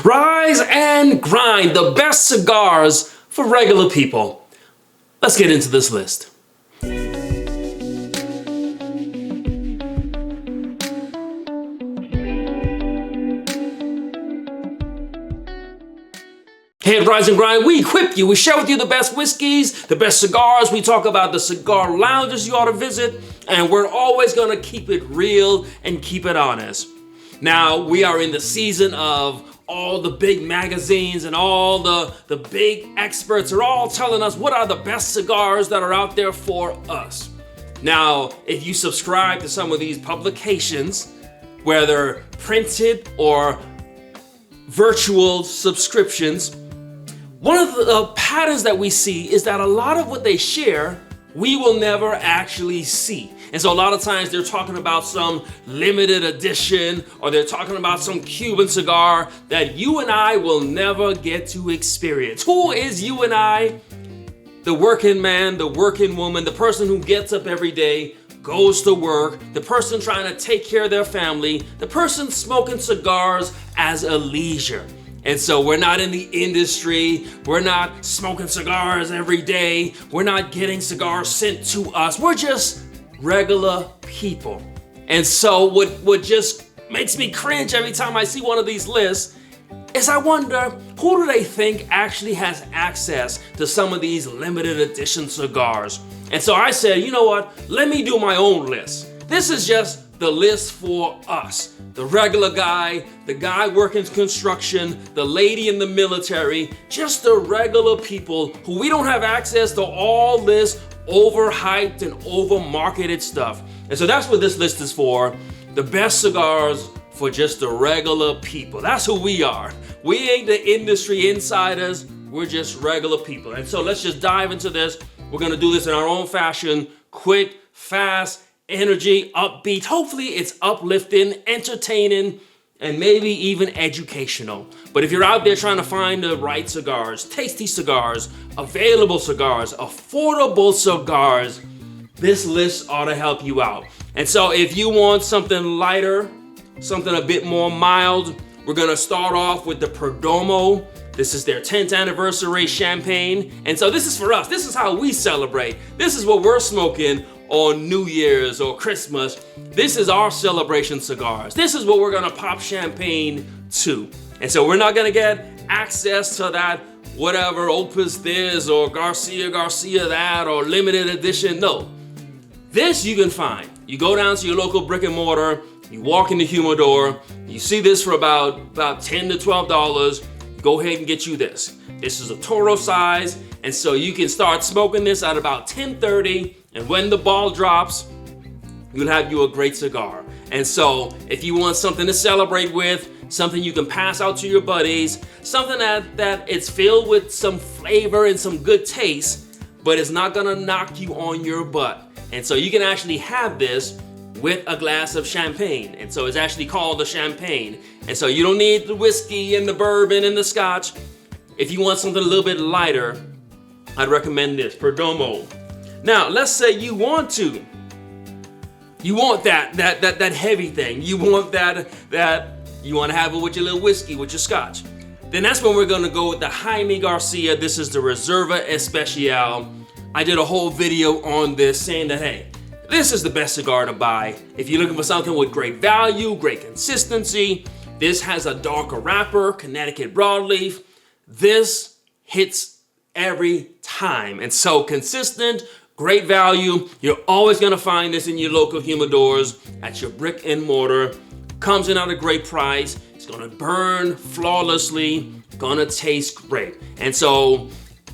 Rise and grind, the best cigars for regular people. Let's get into this list. Hey at Rise and Grind, we equip you. We share with you the best whiskeys, the best cigars. We talk about the cigar lounges you ought to visit, and we're always gonna keep it real and keep it honest. Now, we are in the season of all the big magazines and all the big experts are all telling us what are the best cigars that are out there for us. Now, if you subscribe to some of these publications, whether printed or virtual subscriptions, one of the patterns that we see is that a lot of what they share, we will never actually see. And so a lot of times they're talking about some limited edition, or they're talking about some Cuban cigar that you and I will never get to experience. Who is you and I? The working man, the working woman, the person who gets up every day, goes to work, the person trying to take care of their family, the person smoking cigars as a leisure. And so we're not in the industry, we're not smoking cigars every day, we're not getting cigars sent to us, we're just regular people. And so what just makes me cringe every time I see one of these lists is I wonder, who do they think actually has access to some of these limited edition cigars? And so I said, you know what, let me do my own list. This is just the list for us. The regular guy, the guy working construction, the lady in the military, just the regular people who we don't have access to all this overhyped and over-marketed stuff. And so that's what this list is for. The best cigars for just the regular people. That's who we are. We ain't the industry insiders. We're just regular people. And so let's just dive into this. We're gonna do this in our own fashion. Quick, fast, energy, upbeat. Hopefully it's uplifting, entertaining, and maybe even educational. But if you're out there trying to find the right cigars, tasty cigars, available cigars, affordable cigars, this list ought to help you out. And so if you want something lighter, something a bit more mild, we're gonna start off with the Perdomo. This is their 10th anniversary champagne. And so this is for us. This is how we celebrate. This is what we're smoking on New Year's or Christmas. This is our celebration cigars. This is what we're gonna pop champagne to. And so we're not gonna get access to that whatever Opus this or Garcia that or limited edition. No, this you can find. You go down to your local brick and mortar, you walk in the humidor, you see this for about $10 to $12. Go ahead and get you this. This is a Toro size, and so you can start smoking this at about 10:30, and when the ball drops, you'll have you a great cigar. And so if you want something to celebrate with, something you can pass out to your buddies, something that it's filled with some flavor and some good taste, but it's not gonna knock you on your butt. And so you can actually have this with a glass of champagne. And so it's actually called a champagne. And so you don't need the whiskey and the bourbon and the scotch. If you want something a little bit lighter, I'd recommend this, Perdomo. Now, let's say you want that heavy thing. You want that you want to have it with your little whiskey, with your scotch. Then that's when we're gonna go with the Jaime Garcia. This is the Reserva Especial. I did a whole video on this saying that, hey, this is the best cigar to buy. If you're looking for something with great value, great consistency, this has a darker wrapper, Connecticut broadleaf. This hits every time. And so consistent, great value. You're always gonna find this in your local humidors, at your brick and mortar. Comes in at a great price. It's gonna burn flawlessly, gonna taste great. And so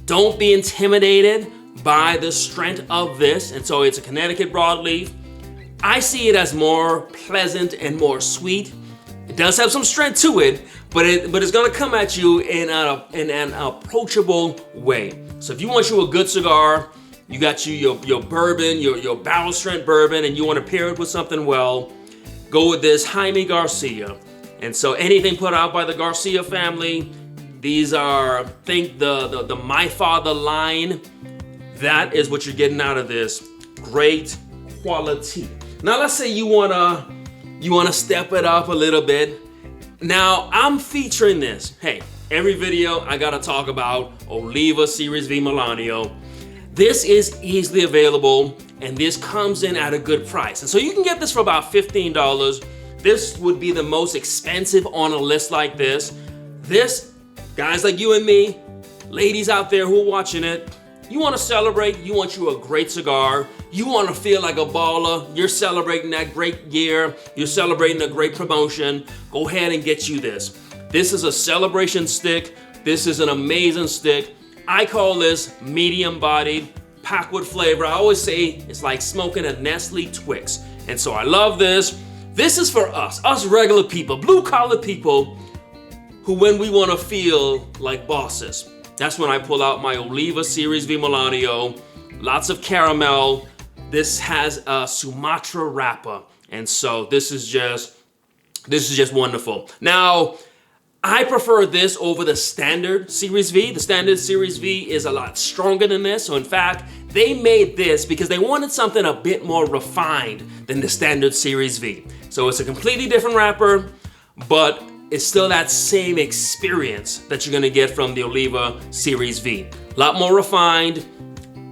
don't be intimidated by the strength of this. And so it's a Connecticut broadleaf. I see it as more pleasant and more sweet. It does have some strength to it, but it's gonna come at you in an approachable way. So if you want you a good cigar, you got your bourbon, your barrel strength bourbon, and you want to pair it with something well, go with this Jaime Garcia. And so anything put out by the Garcia family, these are, think the My Father line. That is what you're getting out of this. Great quality. Now let's say you wanna step it up a little bit. Now, I'm featuring this. Hey, every video I gotta talk about Oliva Series V Melanio. This is easily available, and this comes in at a good price. And so you can get this for about $15. This would be the most expensive on a list like this. This, guys like you and me, ladies out there who are watching it, you wanna celebrate, you want you a great cigar, you wanna feel like a baller, you're celebrating that great year, you're celebrating a great promotion, go ahead and get you this. This is a celebration stick. This is an amazing stick. I call this medium bodied, packed with flavor. I always say it's like smoking a Nestle Twix. And so I love this. This is for us regular people, blue collar people who when we wanna feel like bosses. That's when I pull out my Oliva Series V Melanio, lots of caramel. This has a Sumatra wrapper. And so this is just wonderful. Now, I prefer this over the standard Series V. The standard Series V is a lot stronger than this. So in fact, they made this because they wanted something a bit more refined than the standard Series V. So it's a completely different wrapper, but it's still that same experience that you're gonna get from the Oliva Series V. A lot more refined,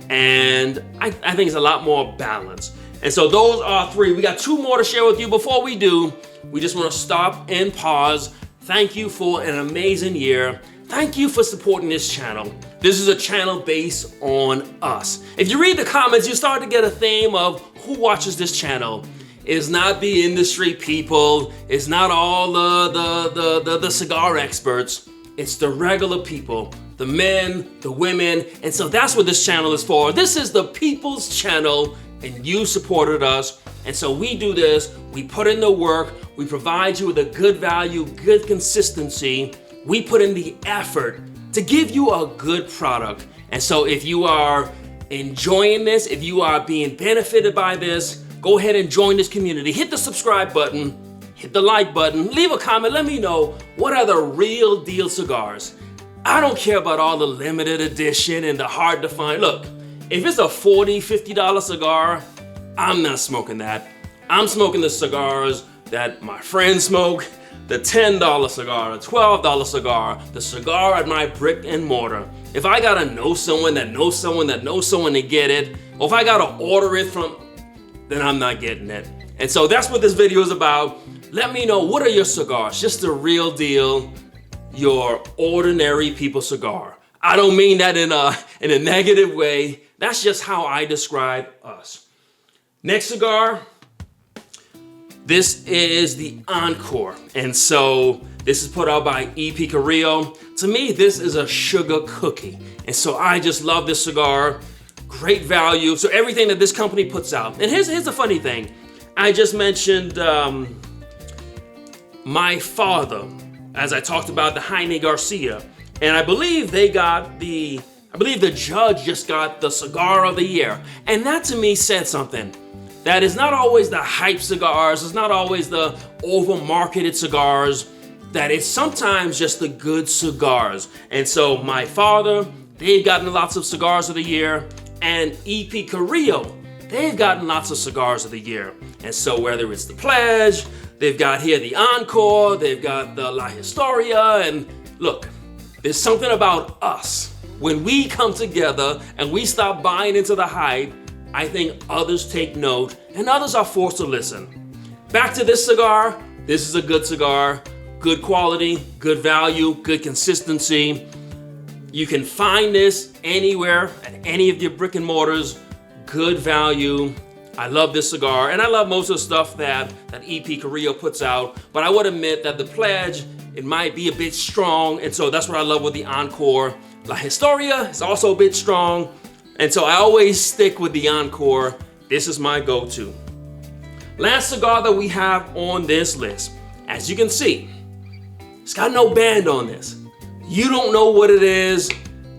and I think it's a lot more balanced. And so those are three. We got two more to share with you. Before we do, we just wanna stop and pause. Thank you for an amazing year. Thank you for supporting this channel. This is a channel based on us. If you read the comments, you start to get a theme of who watches this channel. It's not the industry people. It's not all the cigar experts. It's the regular people, the men, the women. And so that's what this channel is for. This is the people's channel, and you supported us. And so we do this, we put in the work, we provide you with a good value, good consistency. We put in the effort to give you a good product. And so if you are enjoying this, if you are being benefited by this, go ahead and join this community. Hit the subscribe button, hit the like button, leave a comment, let me know what are the real deal cigars. I don't care about all the limited edition and the hard to find. Look, if it's a $40, $50 cigar, I'm not smoking that. I'm smoking the cigars that my friends smoke, the $10 cigar, the $12 cigar, the cigar at my brick and mortar. If I gotta know someone that knows someone that knows someone to get it, or if I gotta order it from, then I'm not getting it. And so that's what this video is about. Let me know, what are your cigars? Just the real deal, your ordinary people cigar. I don't mean that in a negative way. That's just how I describe us. Next cigar, this is the Encore. And so this is put out by EP Carillo. To me, this is a sugar cookie. And so I just love this cigar. Great value. So everything that this company puts out. And here's the funny thing. I just mentioned my father, as I talked about the Jaime Garcia. And I believe the judge just got the cigar of the year. And that to me said something. That is not always the hype cigars, it's not always the over-marketed cigars, that it's sometimes just the good cigars. And so my father, they've gotten lots of cigars of the year, and EP Carillo, they've gotten lots of cigars of the year. And so whether it's the Pledge, they've got here the Encore, they've got the La Historia, and look, there's something about us. When we come together and we stop buying into the hype, I think others take note and others are forced to listen. Back to this cigar. This is a good cigar, good quality, good value, good consistency. You can find this anywhere at any of your brick and mortars, good value. I love this cigar, and I love most of the stuff that EP Carillo puts out, but I would admit that the Pledge, it might be a bit strong, and so that's what I love with the Encore. La Historia is also a bit strong, and so I always stick with the Encore. This is my go-to. Last cigar that we have on this list, as you can see, it's got no band on this. You don't know what it is.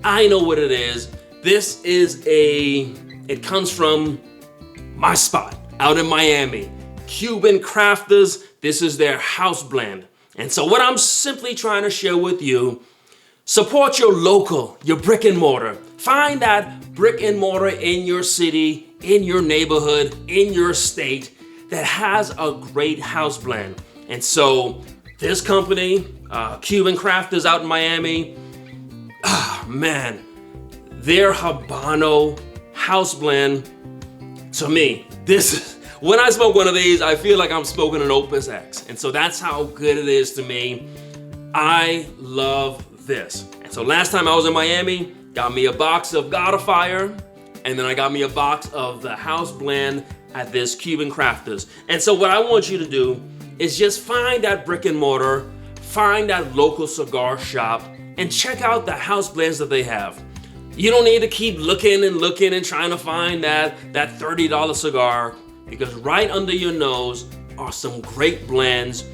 I know what it is. This is it comes from my spot out in Miami. Cuban Crafters, this is their house blend. And so what I'm simply trying to share with you, support your local, your brick and mortar. Find that brick and mortar in your city, in your neighborhood, in your state that has a great house blend. And so This company, Cuban Crafters out in Miami, man, their Habano house blend, to me, when I smoke one of these, I feel like I'm smoking an Opus X. And so that's how good it is to me. I love this. And so last time I was in Miami, got me a box of God of Fire, and then I got me a box of the house blend at this Cuban Crafters. And so what I want you to do is just find that brick and mortar, find that local cigar shop, and check out the house blends that they have. You don't need to keep looking and trying to find that $30 cigar, because right under your nose are some great blends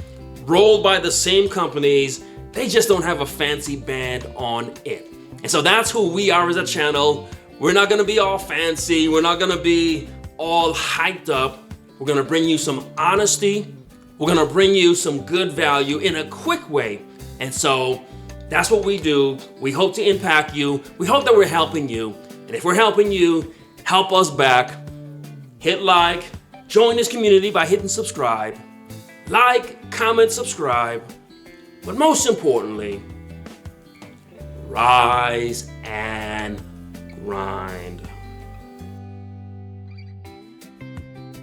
rolled by the same companies. They just don't have a fancy band on it. And so that's who we are as a channel. We're not gonna be all fancy. We're not gonna be all hyped up. We're gonna bring you some honesty. We're gonna bring you some good value in a quick way. And so that's what we do. We hope to impact you. We hope that we're helping you. And if we're helping you, help us back. Hit like, join this community by hitting subscribe. Like, comment, subscribe. But most importantly, rise and grind.